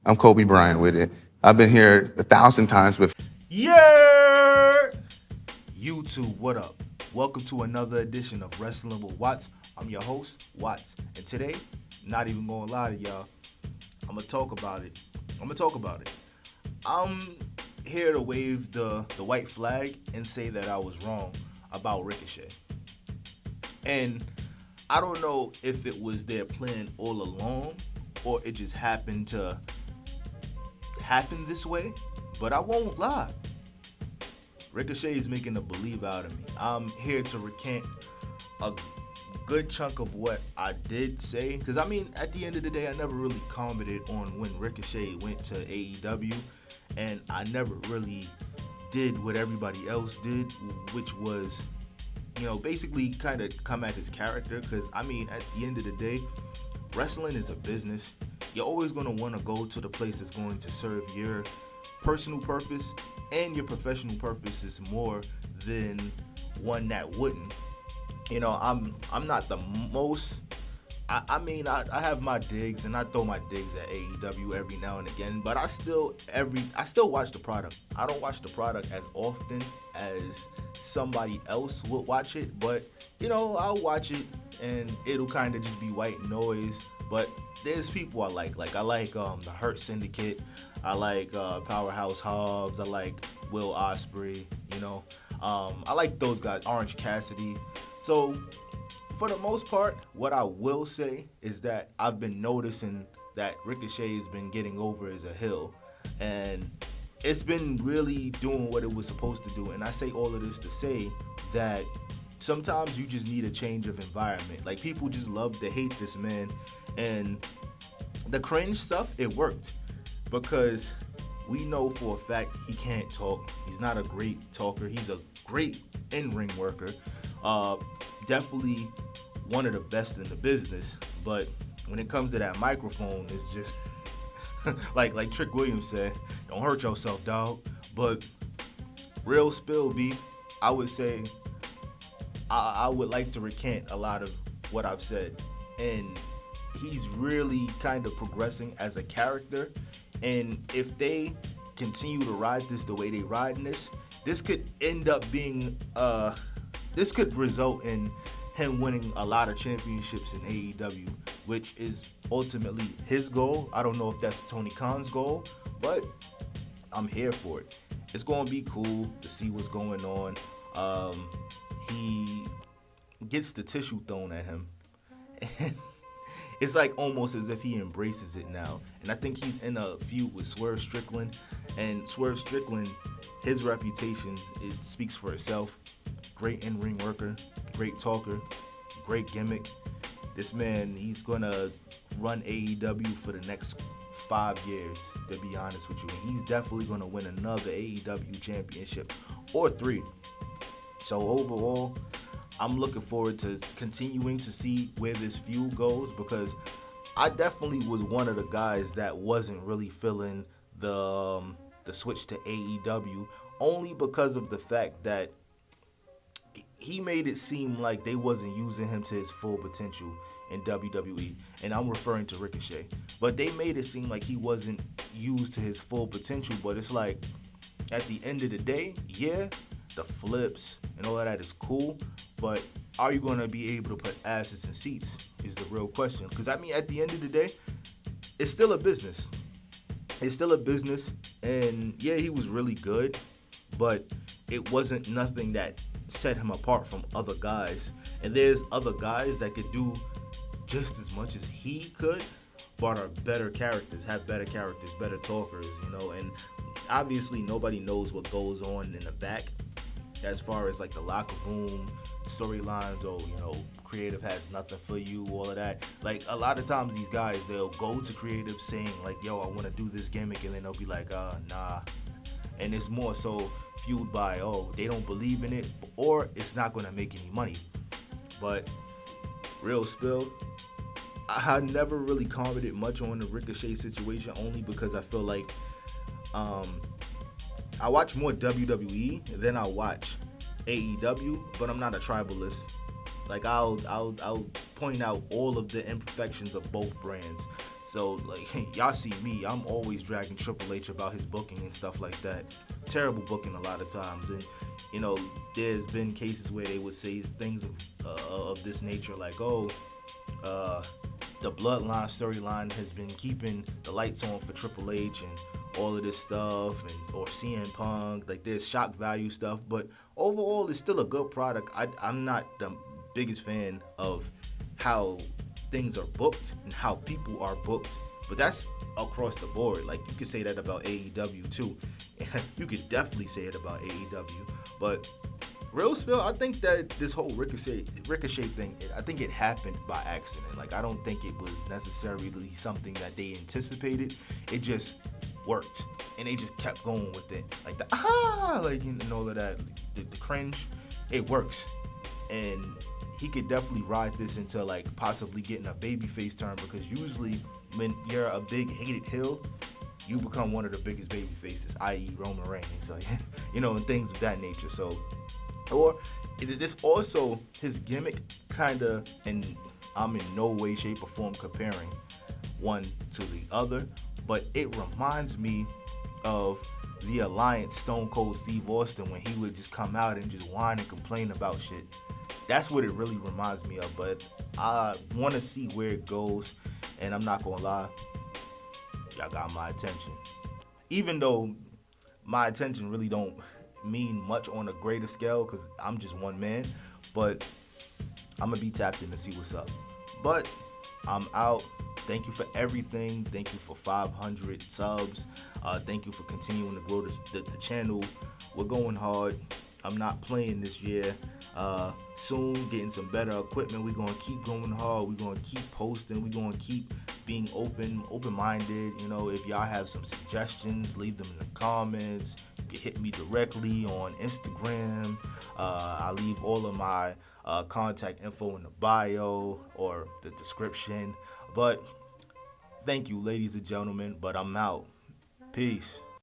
I'm Kobe Bryant with it. I've been here 1,000 times before. Yeah! YouTube, what up? Welcome to another edition of Wrestling with Watts. I'm your host, Watts. And today, not even gonna lie to y'all, I'm gonna talk about it. I'm here to wave the white flag and say that I was wrong about Ricochet. And I don't know if it was their plan all along or it just happened to happen this way, but I won't lie. Ricochet is making a believe out of me. I'm here to recant a good chunk of what I did say, because at the end of the day, I never really commented on when Ricochet went to AEW, and I never really did what everybody else did, which was, basically kind of come at his character, because at the end of the day, wrestling is a business. You're always going to want to go to the place that's going to serve your personal purpose and your professional purpose is more than one that wouldn't. I'm not the most. I have my digs and I throw my digs at AEW every now and again, but I still watch the product. I don't watch the product as often as somebody else would watch it, but I'll watch it and it'll kind of just be white noise. But there's people I like. Like I like the Hurt Syndicate. I like Powerhouse Hobbs. I like Will Ospreay. I like those guys. Orange Cassidy. So for the most part, what I will say is that I've been noticing that Ricochet has been getting over as a heel, and it's been really doing what it was supposed to do. And I say all of this to say that sometimes you just need a change of environment. Like, people just love to hate this man, and the cringe stuff, it worked because we know for a fact he can't talk. He's not a great talker. He's a great in-ring worker. Definitely one of the best in the business. But when it comes to that microphone, it's just like Trick Williams said, don't hurt yourself, dog. But real spill, B, I would say I would like to recant a lot of what I've said. And he's really kind of progressing as a character. And if they continue to ride this the way they riding this could end up being this could result in him winning a lot of championships in AEW, which is ultimately his goal. I don't know if that's Tony Khan's goal, but I'm here for it. It's going to be cool to see what's going on. He gets the tissue thrown at him. And it's like almost as if he embraces it now. And I think he's in a feud with Swerve Strickland. And Swerve Strickland, his reputation, it speaks for itself. Great in-ring worker, great talker, great gimmick. This man, he's going to run AEW for the next 5 years, to be honest with you. And he's definitely going to win another AEW championship or 3. So overall, I'm looking forward to continuing to see where this feud goes, because I definitely was one of the guys that wasn't really feeling the switch to AEW, only because of the fact that he made it seem like they wasn't using him to his full potential in WWE, and I'm referring to Ricochet. But they made it seem like he wasn't used to his full potential, but it's like, at the end of the day, yeah, the flips and all of that is cool, but are you going to be able to put asses in seats is the real question. Because at the end of the day, it's still a business. It's still a business, and yeah, he was really good, but it wasn't nothing that set him apart from other guys. And there's other guys that could do just as much as he could, but are better characters, have better characters, better talkers, and obviously nobody knows what goes on in the back as far as like the locker room storylines, or creative has nothing for you, all of that. Like, a lot of times these guys, they'll go to creative saying like, yo, I want to do this gimmick, and then they'll be like, nah. And it's more so fueled by, they don't believe in it, or it's not going to make any money. But real spill, I never really commented much on the Ricochet situation, only because I feel like I watch more WWE than I watch AEW, but I'm not a tribalist. Like, I'll point out all of the imperfections of both brands. So like y'all see me, I'm always dragging Triple H about his booking and stuff like that. Terrible booking a lot of times, and you know there's been cases where they would say things of this nature like, oh, the Bloodline storyline has been keeping the lights on for Triple H and all of this stuff, and or CM Punk, like there's shock value stuff, but overall it's still a good product. I'm not the biggest fan of how things are booked and how people are booked, but that's across the board. Like you could say that about AEW too. You could definitely say it about AEW, but real spill, I think that this whole Ricochet thing, I think it happened by accident. Like I don't think it was necessarily something that they anticipated. It just worked, and they just kept going with it. Like the like and all of that, the cringe, it works, and he could definitely ride this into like possibly getting a babyface turn, because usually when you're a big hated heel, you become one of the biggest baby faces, i.e. Roman Reigns, like, you know, and things of that nature. So, or this also, his gimmick kind of, and I'm in no way, shape, or form comparing one to the other, but it reminds me of the Alliance Stone Cold Steve Austin when he would just come out and just whine and complain about shit. That's what it really reminds me of, but I want to see where it goes, and I'm not gonna lie, y'all got my attention. Even though my attention really don't mean much on a greater scale, because I'm just one man, but I'm gonna be tapped in to see what's up. But I'm out. Thank you for everything. Thank you for 500 subs. Thank you for continuing to grow the channel. We're going hard. I'm not playing this year. Soon, getting some better equipment. We're going to keep going hard. We're going to keep posting. We're going to keep being open-minded. You know, if y'all have some suggestions, leave them in the comments. You can hit me directly on Instagram. I leave all of my contact info in the bio or the description. But thank you, ladies and gentlemen. But I'm out. Peace.